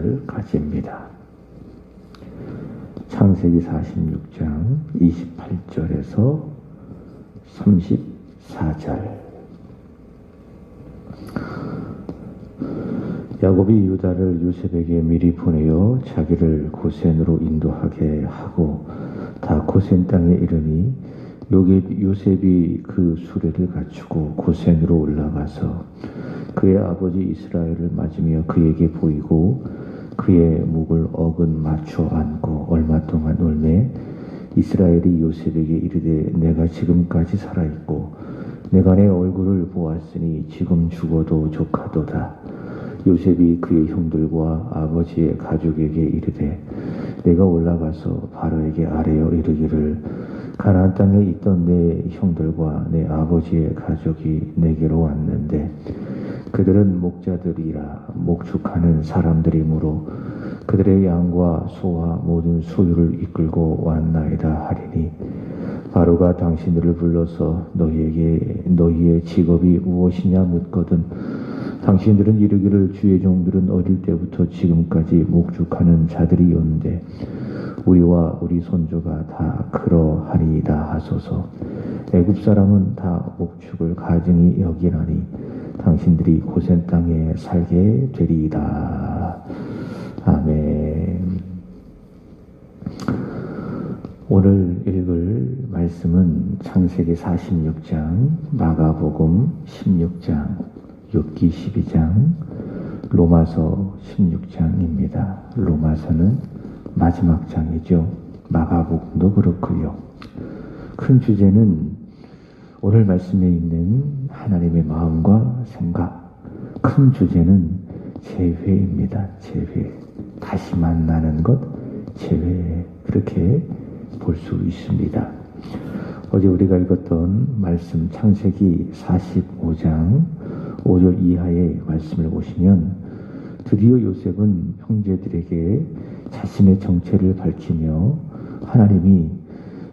28절까지입니다. 창세기 46장 28절에서 34절. 야곱이 유다를 요셉에게 미리 보내어 자기를 고센으로 인도하게 하고 다 고센 땅에 이르니 요셉이 그 수레를 갖추고 고센으로 올라가서 그의 아버지 이스라엘을 맞으며 그에게 보이고 그의 목을 어근 맞춰 안고 얼마 동안 울매 이스라엘이 요셉에게 이르되 내가 지금까지 살아있고 내가 내 얼굴을 보았으니 지금 죽어도 족하도다. 요셉이 그의 형들과 아버지의 가족에게 이르되 내가 올라가서 바로에게 아뢰어 이르기를 가나안 땅에 있던 내 형들과 내 아버지의 가족이 내게로 왔는데 그들은 목자들이라 목축하는 사람들이므로 그들의 양과 소와 모든 소유를 이끌고 왔나이다 하리니 바로가 당신들을 불러서 너희에게 너희의 직업이 무엇이냐 묻거든 당신들은 이르기를 주의 종들은 어릴 때부터 지금까지 목축하는 자들이온데 우리와 우리 손주가 다 그러하리이다 하소서. 애굽 사람은 다 목축을 가증히 여기나니 당신들이 고센 땅에 살게 되리이다. 아멘. 오늘 읽을 말씀은 창세기 46장, 마가복음 16장, 욥기 12장, 로마서 16장입니다. 로마서는 마지막 장이죠. 마가복음도 그렇고요. 큰 주제는 오늘 말씀에 있는 하나님의 마음과 생각. 큰 주제는 재회입니다. 재회. 다시 만나는 것, 재회. 그렇게 볼 수 있습니다. 어제 우리가 읽었던 말씀 창세기 45장 5절 이하의 말씀을 보시면 드디어 요셉은 형제들에게 자신의 정체를 밝히며 하나님이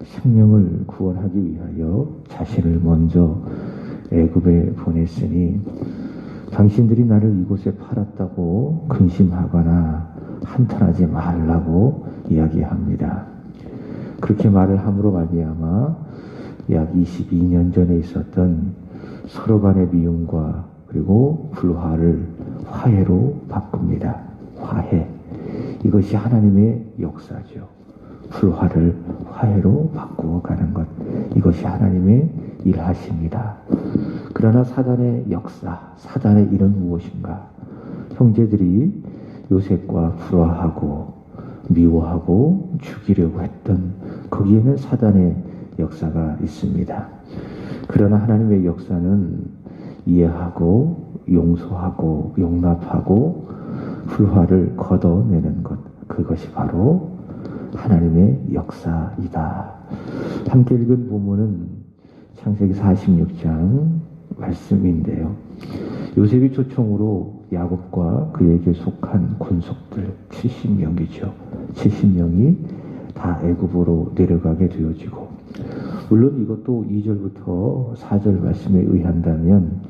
생명을 구원하기 위하여 자신을 먼저 애굽에 보냈으니 당신들이 나를 이곳에 팔았다고 근심하거나 한탄하지 말라고 이야기합니다. 그렇게 말을 함으로 말미암아 약 22년 전에 있었던 서로 간의 미움과 그리고 불화를 화해로 바꿉니다. 화해. 이것이 하나님의 역사죠. 불화를 화해로 바꾸어 가는 것. 이것이 하나님의 일하십니다. 그러나 사단의 역사, 사단의 일은 무엇인가? 형제들이 요셉과 불화하고 미워하고 죽이려고 했던 거기에는 사단의 역사가 있습니다. 그러나 하나님의 역사는 이해하고 용서하고 용납하고 불화를 걷어내는 것, 그것이 바로 하나님의 역사이다. 함께 읽은 본문은 창세기 46장 말씀인데요. 요셉이 초청으로 야곱과 그에게 속한 군속들 70명이죠. 70명이 다 애굽으로 내려가게 되어지고, 물론 이것도 2절부터 4절 말씀에 의한다면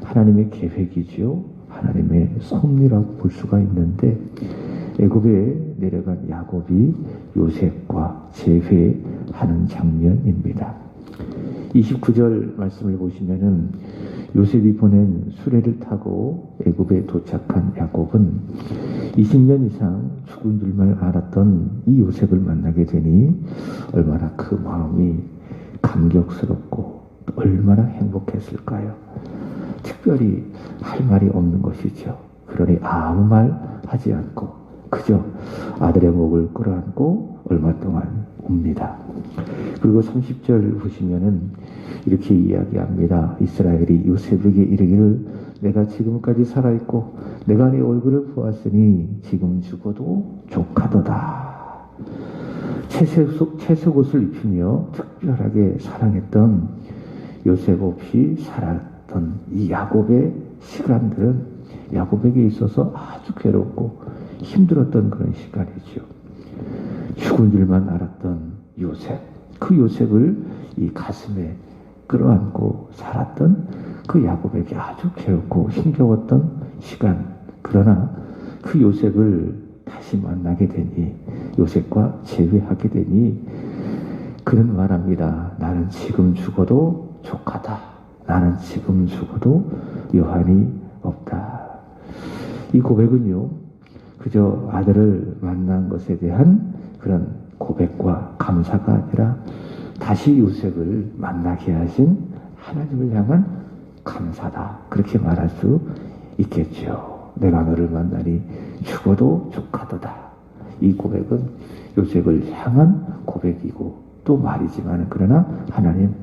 하나님의 계획이지요. 하나님의 섭리라고 볼 수가 있는데 애굽에 내려간 야곱이 요셉과 재회하는 장면입니다. 29절 말씀을 보시면은 요셉이 보낸 수레를 타고 애굽에 도착한 야곱은 20년 이상 죽은 줄만 알았던 이 요셉을 만나게 되니 얼마나 그 마음이 감격스럽고 얼마나 행복했을까요? 특별히 할 말이 없는 것이죠. 그러니 아무 말 하지 않고 그저 아들의 목을 끌어안고 얼마 동안 웁니다. 그리고 30절 보시면은 이렇게 이야기합니다. 이스라엘이 요셉에게 이르기를 내가 지금까지 살아있고 내가 네 얼굴을 보았으니 지금 죽어도 족하도다. 채색옷을 입히며 특별하게 사랑했던 요셉 없이 살았던 이 야곱의 시간들은 야곱에게 있어서 아주 괴롭고 힘들었던 그런 시간이죠. 죽은 줄만 알았던 요셉, 그 요셉을 이 가슴에 끌어안고 살았던 그 야곱에게 아주 괴롭고 힘겨웠던 시간. 그러나 그 요셉을 다시 만나게 되니, 요셉과 재회하게 되니 그는 말합니다. 나는 지금 죽어도 족하다. 나는 지금 죽어도 여한이 없다. 이 고백은요, 그저 아들을 만난 것에 대한 그런 고백과 감사가 아니라 다시 요셉을 만나게 하신 하나님을 향한 감사다. 그렇게 말할 수 있겠죠. 내가 너를 만나니 죽어도 족하도다. 이 고백은 요셉을 향한 고백이고 또 말이지만, 그러나 하나님,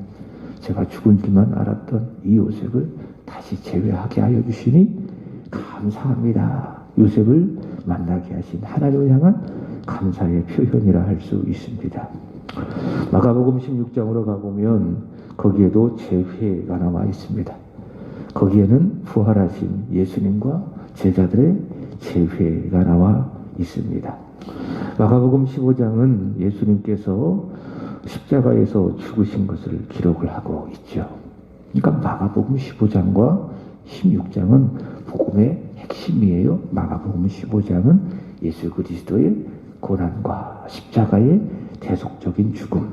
제가 죽은 줄만 알았던 이 요셉을 다시 재회하게 하여 주시니 감사합니다. 요셉을 만나게 하신 하나님을 향한 감사의 표현이라 할 수 있습니다. 마가복음 16장으로 가보면 거기에도 재회가 나와 있습니다. 거기에는 부활하신 예수님과 제자들의 재회가 나와 있습니다. 마가복음 15장은 예수님께서 십자가에서 죽으신 것을 기록을 하고 있죠. 그러니까 마가복음 15장과 16장은 복음의 핵심이에요. 마가복음 15장은 예수 그리스도의 고난과 십자가의 대속적인 죽음,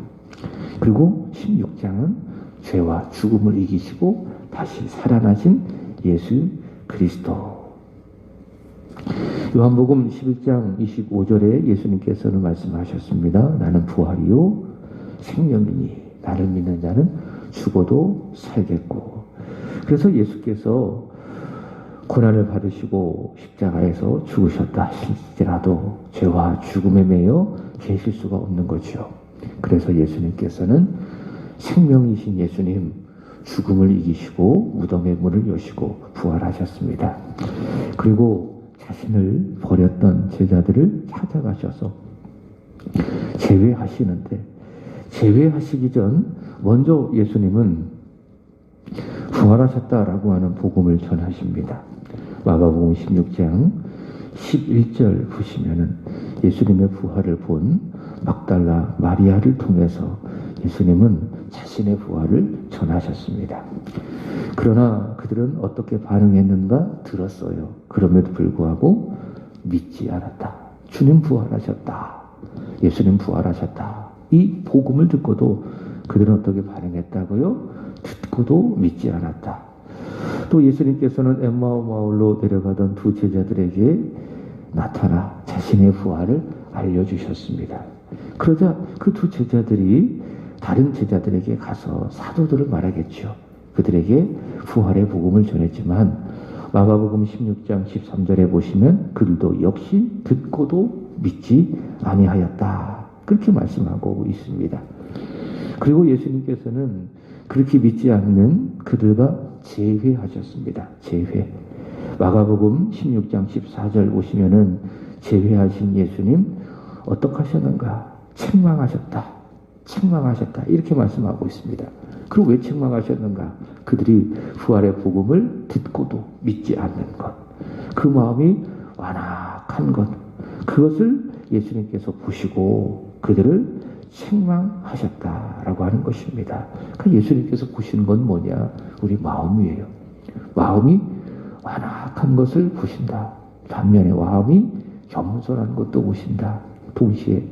그리고 16장은 죄와 죽음을 이기시고 다시 살아나신 예수 그리스도. 요한복음 11장 25절에 예수님께서는 말씀하셨습니다. 나는 부활이요 생명이니 나를 믿는 자는 죽어도 살겠고. 그래서 예수께서 고난을 받으시고 십자가에서 죽으셨다 할지라도 죄와 죽음에 매여 계실 수가 없는 거죠. 그래서 예수님께서는 생명이신 예수님, 죽음을 이기시고 무덤의 문을 여시고 부활하셨습니다. 그리고 자신을 버렸던 제자들을 찾아가셔서 재회하시는데, 재회하시기 전 먼저 예수님은 부활하셨다라고 하는 복음을 전하십니다. 마가복음 16장 11절 보시면은 예수님의 부활을 본 막달라 마리아를 통해서 예수님은 자신의 부활을 전하셨습니다. 그러나 그들은 어떻게 반응했는가 들었어요. 그럼에도 불구하고 믿지 않았다. 주님 부활하셨다. 예수님 부활하셨다. 이 복음을 듣고도 그들은 어떻게 반응했다고요? 듣고도 믿지 않았다. 또 예수님께서는 엠마오 마을로 내려가던 두 제자들에게 나타나 자신의 부활을 알려주셨습니다. 그러자 그 두 제자들이 다른 제자들에게 가서 사도들을 말하겠죠. 그들에게 부활의 복음을 전했지만 마가복음 16장 13절에 보시면 그들도 역시 듣고도 믿지 아니하였다. 그렇게 말씀하고 있습니다. 그리고 예수님께서는 그렇게 믿지 않는 그들과 재회하셨습니다. 재회. 마가복음 16장 14절 보시면은 재회하신 예수님 어떻게 하셨는가? 책망하셨다. 책망하셨다. 이렇게 말씀하고 있습니다. 그리고 왜 책망하셨는가? 그들이 부활의 복음을 듣고도 믿지 않는 것. 그 마음이 완악한 것. 그것을 예수님께서 보시고 그들을 책망하셨다라고 하는 것입니다. 그러니까 예수님께서 보시는 건 뭐냐? 우리 마음이에요. 마음이 완악한 것을 보신다. 반면에 마음이 겸손한 것도 보신다. 동시에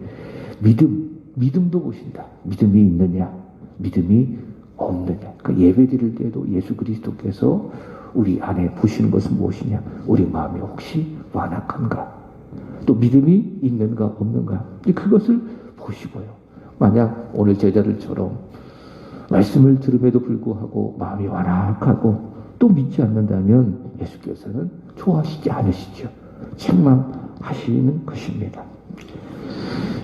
믿음도 보신다. 믿음이 있느냐? 믿음이 없느냐? 그러니까 예배 드릴 때도 예수 그리스도께서 우리 안에 보시는 것은 무엇이냐? 우리 마음이 혹시 완악한가? 또 믿음이 있는가 없는가? 그것을 보시고요. 만약 오늘 제자들처럼 말씀을 들음에도 불구하고 마음이 완악하고 또 믿지 않는다면 예수께서는 좋아하시지 않으시죠. 책망하시는 것입니다.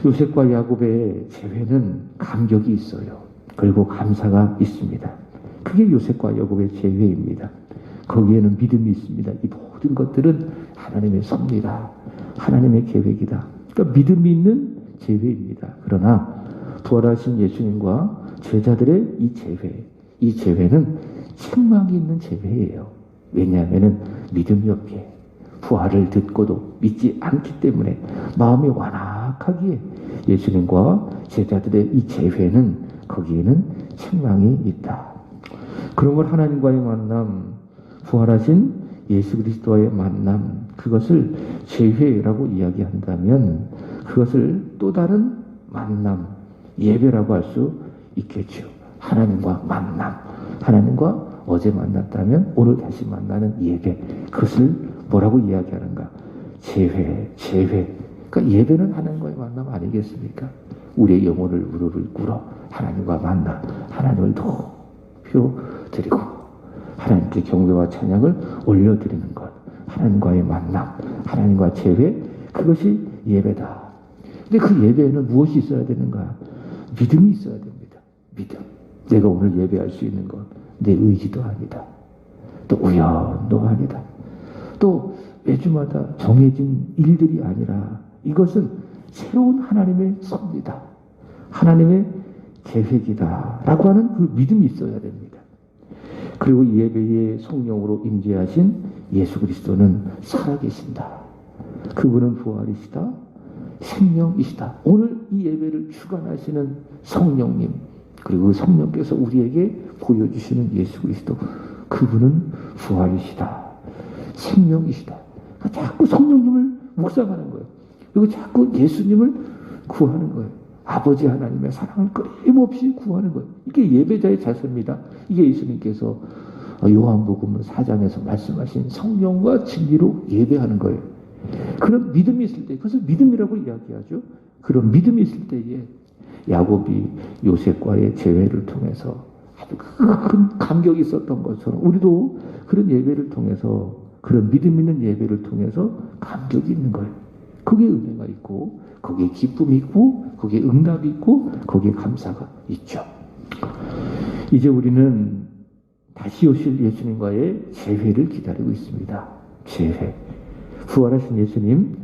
요셉과 야곱의 재회는 감격이 있어요. 그리고 감사가 있습니다. 그게 요셉과 야곱의 재회입니다. 거기에는 믿음이 있습니다. 이 모든 것들은 하나님의 섭리다. 하나님의 계획이다. 그러니까 믿음이 있는 재회입니다. 그러나 부활하신 예수님과 제자들의 이 재회는 책망이 있는 재회예요. 왜냐하면 믿음이 없기에 부활을 듣고도 믿지 않기 때문에 마음이 완악하기에 예수님과 제자들의 이 재회는 거기에는 책망이 있다. 그런 걸 하나님과의 만남, 부활하신 예수 그리스도와의 만남, 그것을 제회라고 이야기한다면 그것을 또 다른 만남, 예배라고 할 수 있겠죠. 하나님과 만남, 하나님과 어제 만났다면 오늘 다시 만나는 예배, 그것을 뭐라고 이야기하는가? 제회. 그러니까 예배는 하나님과의 만남 아니겠습니까? 우리의 영혼을 무릎을 꿇어 하나님과 만나 하나님을 높여드리고 하나님께 경배와 찬양을 올려드리는 것, 하나님과의 만남, 하나님과 제회, 그것이 예배다. 근데 그 예배에는 무엇이 있어야 되는가? 믿음이 있어야 됩니다. 믿음. 내가 오늘 예배할 수 있는 것, 내 의지도 아니다. 또 우연도 아니다. 또 매주마다 정해진 일들이 아니라 이것은 새로운 하나님의 섭리다. 하나님의 계획이다. 라고 하는 그 믿음이 있어야 됩니다. 그리고 예배의 성령으로 임재하신 예수 그리스도는 살아계신다. 그분은 부활이시다. 생명이시다. 오늘 이 예배를 주관하시는 성령님, 그리고 그 성령께서 우리에게 보여주시는 예수 그리스도, 그분은 부활이시다. 생명이시다. 그러니까 자꾸 성령님을 묵상하는 거예요. 그리고 자꾸 예수님을 구하는 거예요. 아버지 하나님의 사랑을 끊임없이 구하는 거예요. 이게 예배자의 자세입니다. 이게 예수님께서 요한복음 4장에서 말씀하신 성령과 진리로 예배하는 거예요. 그런 믿음이 있을 때, 그것을 믿음이라고 이야기하죠. 그런 믿음이 있을 때에 야곱이 요셉과의 재회를 통해서 아주 큰 감격이 있었던 것처럼 우리도 그런 예배를 통해서, 그런 믿음 있는 예배를 통해서 감격이 있는 거예요. 거기에 은혜가 있고, 거기에 기쁨이 있고, 거기에 응답이 있고, 거기에 감사가 있죠. 이제 우리는 다시 오실 예수님과의 재회를 기다리고 있습니다. 재회. 부활하신 예수님,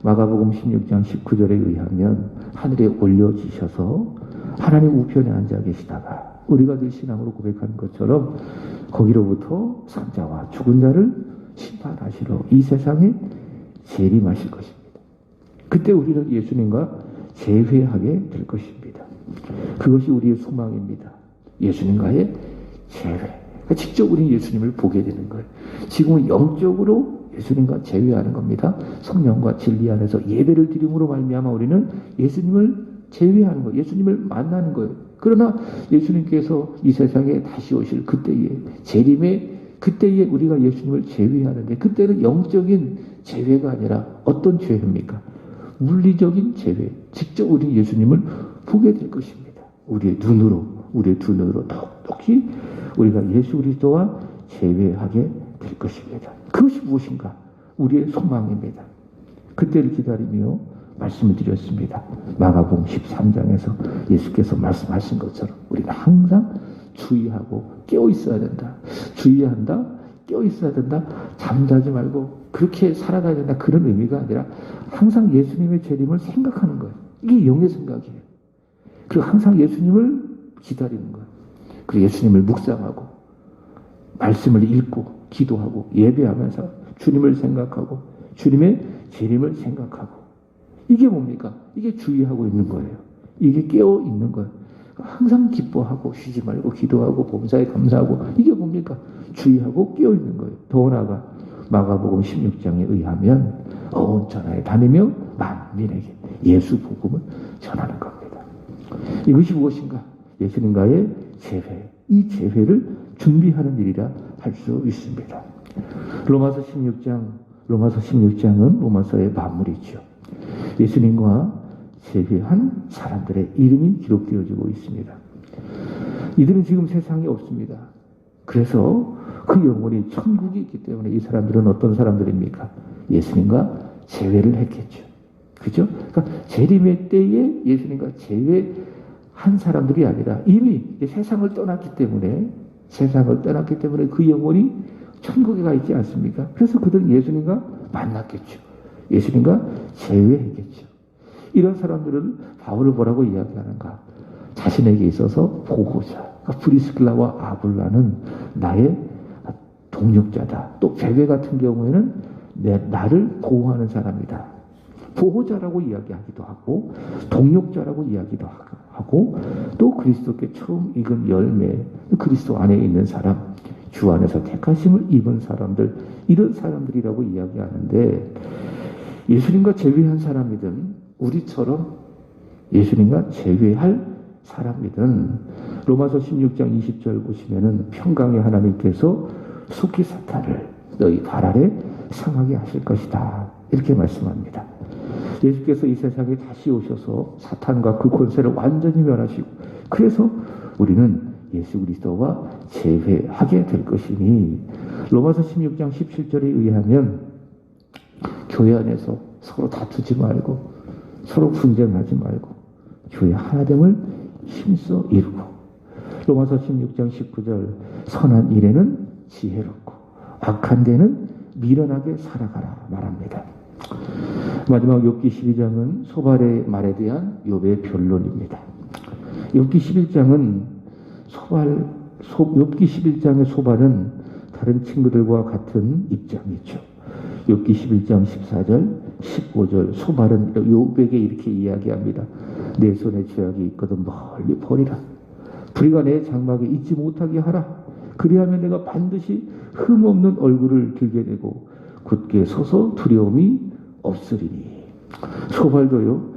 마가복음 16장 19절에 의하면 하늘에 올려지셔서 하나님 우편에 앉아 계시다가 우리가 늘 신앙으로 고백하는 것처럼 거기로부터 산자와 죽은 자를 심판하시러 이 세상에 재림하실 것입니다. 그때 우리는 예수님과 재회하게 될 것입니다. 그것이 우리의 소망입니다. 예수님과의 재회. 그러니까 직접 우리는 예수님을 보게 되는 거예요. 지금은 영적으로 예수님과 재회하는 겁니다. 성령과 진리 안에서 예배를 드림으로 말미암아 우리는 예수님을 재회하는 거예요. 예수님을 만나는 거예요. 그러나 예수님께서 이 세상에 다시 오실 그때에, 재림의 그때에 우리가 예수님을 재회하는데, 그때는 영적인 재회가 아니라 어떤 재회입니까? 물리적인 재회. 직접 우리 예수님을 보게 될 것입니다. 우리의 두 눈으로 똑똑히 우리가 예수 그리스도와 재회하게 될 것입니다. 그것이 무엇인가? 우리의 소망입니다. 그때를 기다리며 말씀을 드렸습니다. 마가복음 13장에서 예수께서 말씀하신 것처럼 우리가 항상 주의하고 깨어 있어야 된다. 주의한다. 깨어 있어야 된다. 잠자지 말고 그렇게 살아가야 된다. 그런 의미가 아니라 항상 예수님의 재림을 생각하는 거예요. 이게 영의 생각이에요. 그리고 항상 예수님을 기다리는 거예요. 그리고 예수님을 묵상하고 말씀을 읽고 기도하고 예배하면서 주님을 생각하고 주님의 재림을 생각하고, 이게 뭡니까? 이게 주의하고 있는 거예요. 이게 깨어 있는 거예요. 항상 기뻐하고 쉬지 말고 기도하고 범사에 감사하고, 이게 뭡니까? 주의하고 깨어 있는 거예요. 더 나아가 마가복음 16장에 의하면 온 천하에 다니며 만민에게 예수 복음을 전하는 겁니다. 이것이 무엇인가? 예수님과의 재회. 이 재회를 준비하는 일이라 할 수 있습니다. 로마서 16장은 로마서의 마무리죠. 예수님과 재회한 사람들의 이름이 기록되어지고 있습니다. 이들은 지금 세상에 없습니다. 그래서 그 영혼이 천국이 있기 때문에 이 사람들은 어떤 사람들입니까? 예수님과 재회를 했겠죠. 그죠? 그러니까 재림의 때에 예수님과 재회한 사람들이 아니라 이미 세상을 떠났기 때문에 그 영혼이 천국에 가 있지 않습니까? 그래서 그들은 예수님과 만났겠죠. 예수님과 재회했겠죠. 이런 사람들은 바울을 뭐라고 이야기하는가? 자신에게 있어서 보호자. 그러니까 브리스길라와 아굴라는 나의 동력자다. 또 베베 같은 경우에는 나를 보호하는 사람이다. 보호자라고 이야기하기도 하고 동력자라고 이야기도 하고 또 그리스도께 처음 익은 열매, 그리스도 안에 있는 사람, 주 안에서 택하심을 입은 사람들, 이런 사람들이라고 이야기하는데, 예수님과 제외한 사람이든 우리처럼 예수님과 제외할 사람이든 로마서 16장 20절 보시면은 평강의 하나님께서 속히 사탄을 너희 발 아래 상하게 하실 것이다, 이렇게 말씀합니다. 예수께서 이 세상에 다시 오셔서 사탄과 그 권세를 완전히 멸하시고, 그래서 우리는 예수 그리스도와 제회하게 될 것이니, 로마서 16장 17절에 의하면 교회 안에서 서로 다투지 말고 서로 분쟁하지 말고 교회 하나됨을 힘써 이루고, 로마서 16장 19절 선한 일에는 지혜롭고 악한 데는 미련하게 살아가라 말합니다. 마지막 욥기 12장은 소발의 말에 대한 욥의 변론입니다. 욥기 11장은 욥기 11장의 소발은 다른 친구들과 같은 입장이죠. 욥기 11장 14절 15절 소발은 욥에게 이렇게 이야기합니다. 내 손에 죄악이 있거든 멀리 버리라. 불의가 내 장막에 있지 못하게 하라. 그리하면 내가 반드시 흠없는 얼굴을 들게 되고 굳게 서서 두려움이 없으리니. 소발도요,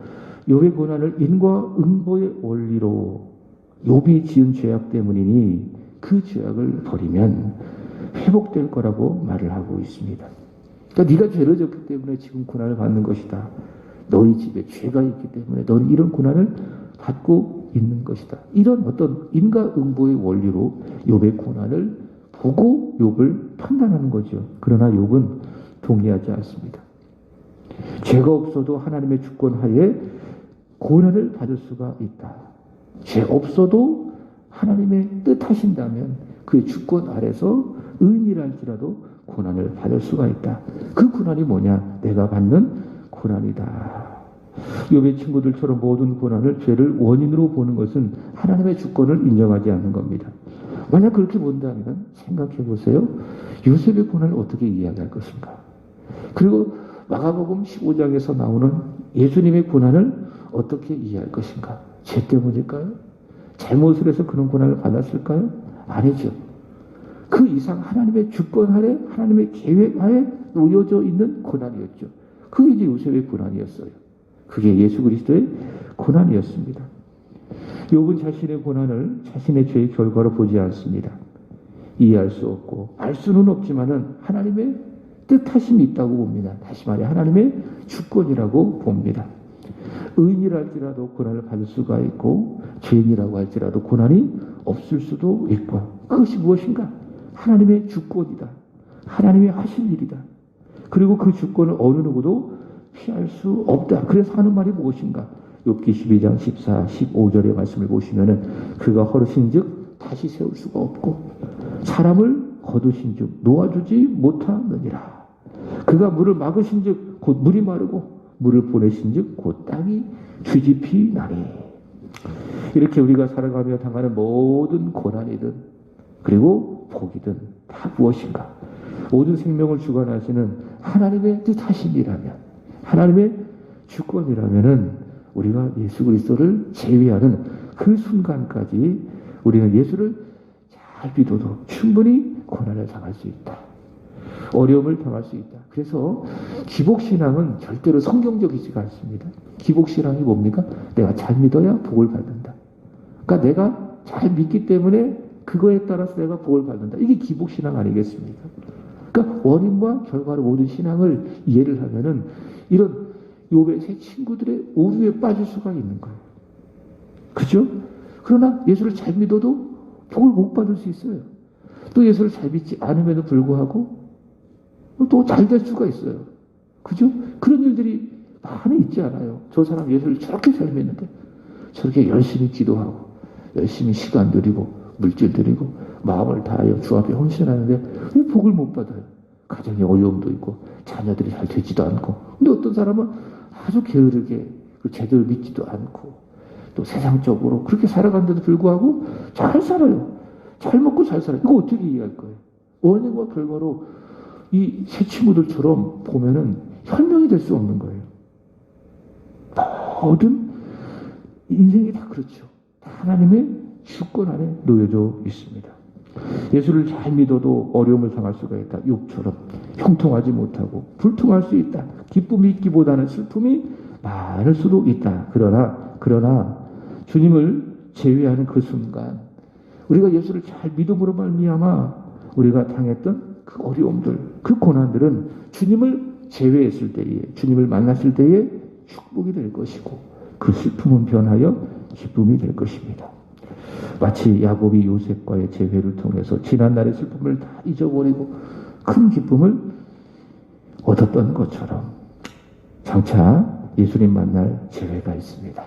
욥의 고난을 인과 응보의 원리로 욥이 지은 죄악 때문이니 그 죄악을 버리면 회복될 거라고 말을 하고 있습니다. 그러니까 네가 죄를 졌기 때문에 지금 고난을 받는 것이다. 너희 집에 죄가 있기 때문에 너는 이런 고난을 받고 있는 것이다. 이런 어떤 인과응보의 원리로 욥의 고난을 보고 욥을 판단하는 거죠. 그러나 욥은 동의하지 않습니다. 죄가 없어도 하나님의 주권 하에 고난을 받을 수가 있다. 죄 없어도 하나님의 뜻하신다면 그의 주권 아래서 의인이랄지라도 고난을 받을 수가 있다. 그 고난이 뭐냐? 내가 받는 고난이다. 욥의 친구들처럼 모든 고난을 죄를 원인으로 보는 것은 하나님의 주권을 인정하지 않는 겁니다. 만약 그렇게 본다면 생각해 보세요. 요셉의 고난을 어떻게 이해할 것인가? 그리고 마가복음 15장에서 나오는 예수님의 고난을 어떻게 이해할 것인가? 죄 때문일까요? 잘못을 해서 그런 고난을 받았을까요? 아니죠. 그 이상 하나님의 주권 아래, 하나님의 계획 하에 놓여져 있는 고난이었죠. 그게 이제 요셉의 고난이었어요. 그게 예수 그리스도의 고난이었습니다. 욥은 자신의 고난을 자신의 죄의 결과로 보지 않습니다. 이해할 수 없고 알 수는 없지만은 하나님의 뜻하심이 있다고 봅니다. 다시 말해 하나님의 주권이라고 봅니다. 의인이라 할지라도 고난을 받을 수가 있고 죄인이라고 할지라도 고난이 없을 수도 있고, 그것이 무엇인가? 하나님의 주권이다. 하나님이 하실 일이다. 그리고 그 주권을 어느 누구도 피할 수 없다. 그래서 하는 말이 무엇인가? 욥기 12장 14, 15절의 말씀을 보시면은 그가 허르신즉 다시 세울 수가 없고 사람을 거두신즉 놓아주지 못하느니라. 그가 물을 막으신즉 곧 물이 마르고 물을 보내신즉 곧 땅이 뒤집히 나니. 이렇게 우리가 살아가며 당하는 모든 고난이든 그리고 복이든 다 무엇인가? 모든 생명을 주관하시는 하나님의 뜻하심이라면, 하나님의 주권이라면은 우리가 예수 그리스도를 제외하는 그 순간까지 우리는 예수를 잘 믿어도 충분히 고난을 당할 수 있다. 어려움을 당할 수 있다. 그래서 기복신앙은 절대로 성경적이지가 않습니다. 기복신앙이 뭡니까? 내가 잘 믿어야 복을 받는다. 그러니까 내가 잘 믿기 때문에 그거에 따라서 내가 복을 받는다. 이게 기복신앙 아니겠습니까? 그러니까 원인과 결과로 모든 신앙을 이해를 하면은 이런 욥의 세 친구들의 오류에 빠질 수가 있는 거예요. 그죠? 그러나 예수를 잘 믿어도 복을 못 받을 수 있어요. 또 예수를 잘 믿지 않음에도 불구하고 또 잘 될 수가 있어요. 그죠? 그런 일들이 많이 있지 않아요. 저 사람 예수를 저렇게 잘 믿는데 저렇게 열심히 기도하고 열심히 시간 들이고 물질 들이고 마음을 다하여 주 앞에 헌신하는데 왜 복을 못 받아요? 가정에 어려움도 있고 자녀들이 잘 되지도 않고. 근데 어떤 사람은 아주 게으르게 제대로 믿지도 않고 또 세상적으로 그렇게 살아가는데도 불구하고 잘 살아요. 잘 먹고 잘 살아요. 이거 어떻게 이해할 거예요? 원인과 결과로 이 세 친구들처럼 보면은 현명이 될 수 없는 거예요. 모든 인생이 다 그렇죠. 하나님의 주권 안에 놓여져 있습니다. 예수를 잘 믿어도 어려움을 당할 수가 있다. 욥처럼 형통하지 못하고 불통할 수 있다. 기쁨이 있기보다는 슬픔이 많을 수도 있다. 그러나 주님을 제외하는 그 순간 우리가 예수를 잘 믿음으로 말미암아 우리가 당했던 그 어려움들, 그 고난들은 주님을 제외했을 때에, 주님을 만났을 때에 축복이 될 것이고 그 슬픔은 변하여 기쁨이 될 것입니다. 마치 야곱이 요셉과의 재회를 통해서 지난날의 슬픔을 다 잊어버리고 큰 기쁨을 얻었던 것처럼 장차 예수님 만날 재회가 있습니다.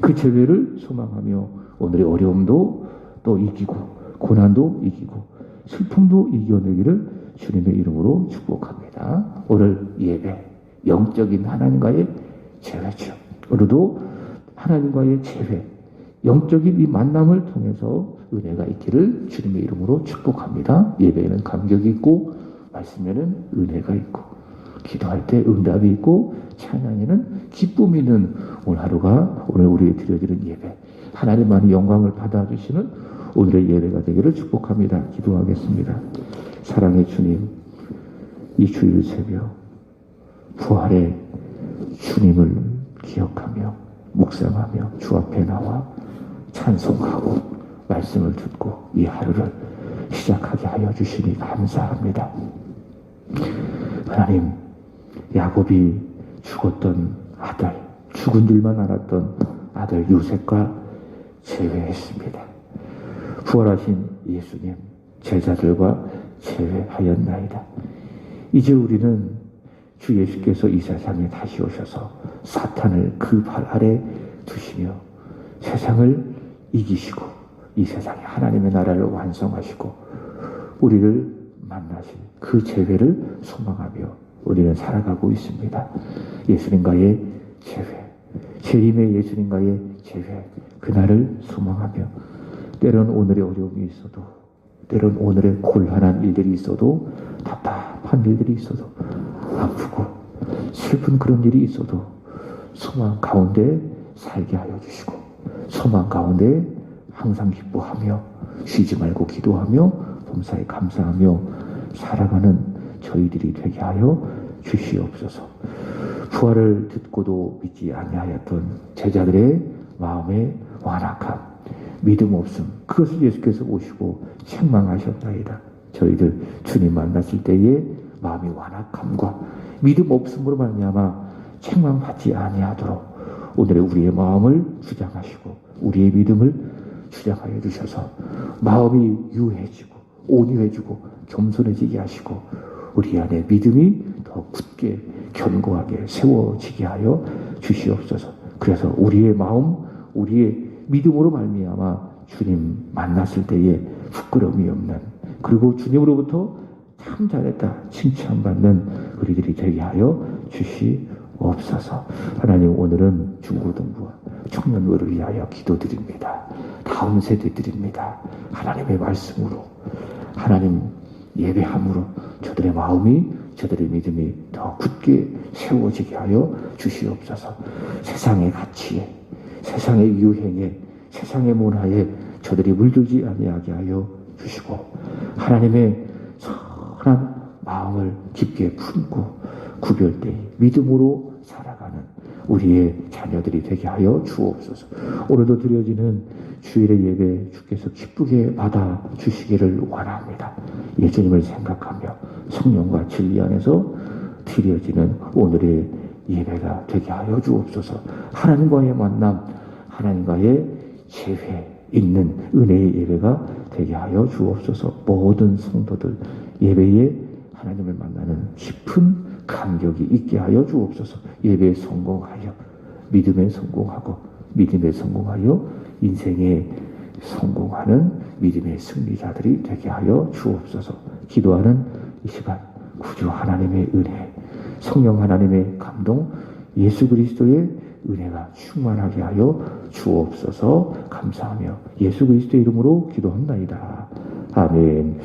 그 재회를 소망하며 오늘의 어려움도 또 이기고 고난도 이기고 슬픔도 이겨내기를 주님의 이름으로 축복합니다. 오늘 예배 영적인 하나님과의 재회죠. 오늘도 하나님과의 재회 영적인 이 만남을 통해서 은혜가 있기를 주님의 이름으로 축복합니다. 예배에는 감격이 있고 말씀에는 은혜가 있고 기도할 때 응답이 있고 찬양에는 기쁨이 있는 오늘 하루가 오늘 우리에게 드려지는 예배 하나님만이 영광을 받아주시는 오늘의 예배가 되기를 축복합니다. 기도하겠습니다. 사랑의 주님, 이 주일 새벽 부활의 주님을 기억하며 묵상하며 주 앞에 나와 찬송하고 말씀을 듣고 이 하루를 시작하게 하여 주시니 감사합니다. 하나님, 야곱이 죽었던 아들, 죽은 줄만 알았던 아들 요셉과 재회했습니다. 부활하신 예수님, 제자들과 재회하였나이다. 이제 우리는 주 예수께서 이 세상에 다시 오셔서 사탄을 그 발 아래 두시며 세상을 이기시고 이 세상에 하나님의 나라를 완성하시고 우리를 만나실 그 재회를 소망하며 우리는 살아가고 있습니다. 예수님과의 재회, 재림의 예수님과의 재회, 그날을 소망하며 때론 오늘의 어려움이 있어도 때론 오늘의 곤란한 일들이 있어도 답답한 일들이 있어도 아프고 슬픈 그런 일이 있어도 소망 가운데 살게 하여 주시고 소망 가운데 항상 기뻐하며 쉬지 말고 기도하며 범사에 감사하며 살아가는 저희들이 되게 하여 주시옵소서. 부활을 듣고도 믿지 아니하였던 제자들의 마음의 완악함, 믿음 없음, 그것을 예수께서 오시고 책망하셨나이다. 저희들 주님 만났을 때에 마음이 완악함과 믿음 없음으로 말미암아 책망받지 아니하도록 오늘의 우리의 마음을 주장하시고 우리의 믿음을 주장하여 주셔서 마음이 유해지고 온유해지고 겸손해지게 하시고 우리 안에 믿음이 더 굳게 견고하게 세워지게 하여 주시옵소서. 그래서 우리의 마음, 우리의 믿음으로 말미암아 주님 만났을 때에 부끄러움이 없는 그리고 주님으로부터 참 잘했다 칭찬받는 우리들이 되게 하여 주시옵소서. 하나님, 오늘은 중고등부와 청년부를 위하여 기도드립니다. 다음 세대드립니다. 하나님의 말씀으로 하나님 예배함으로 저들의 마음이 저들의 믿음이 더 굳게 세워지게 하여 주시옵소서. 세상의 가치에 세상의 유행에 세상의 문화에 저들이 물들지 아니하게 하여 주시고 하나님의 선한 마음을 깊게 품고 구별되이 믿음으로 살아가는 우리의 자녀들이 되게 하여 주옵소서. 오늘도 드려지는 주일의 예배 주께서 기쁘게 받아 주시기를 원합니다. 예수님을 생각하며 성령과 진리 안에서 드려지는 오늘의 예배가 되게 하여 주옵소서. 하나님과의 만남, 하나님과의 재회 있는 은혜의 예배가 되게 하여 주옵소서. 모든 성도들 예배에 하나님을 만나는 깊은 감격이 있게 하여 주옵소서. 예배에 성공하여 믿음에 성공하고 믿음에 성공하여 인생에 성공하는 믿음의 승리자들이 되게 하여 주옵소서. 기도하는 이 시간 구주 하나님의 은혜, 성령 하나님의 감동, 예수 그리스도의 은혜가 충만하게 하여 주옵소서. 감사하며 예수 그리스도의 이름으로 기도합나이다. 아멘.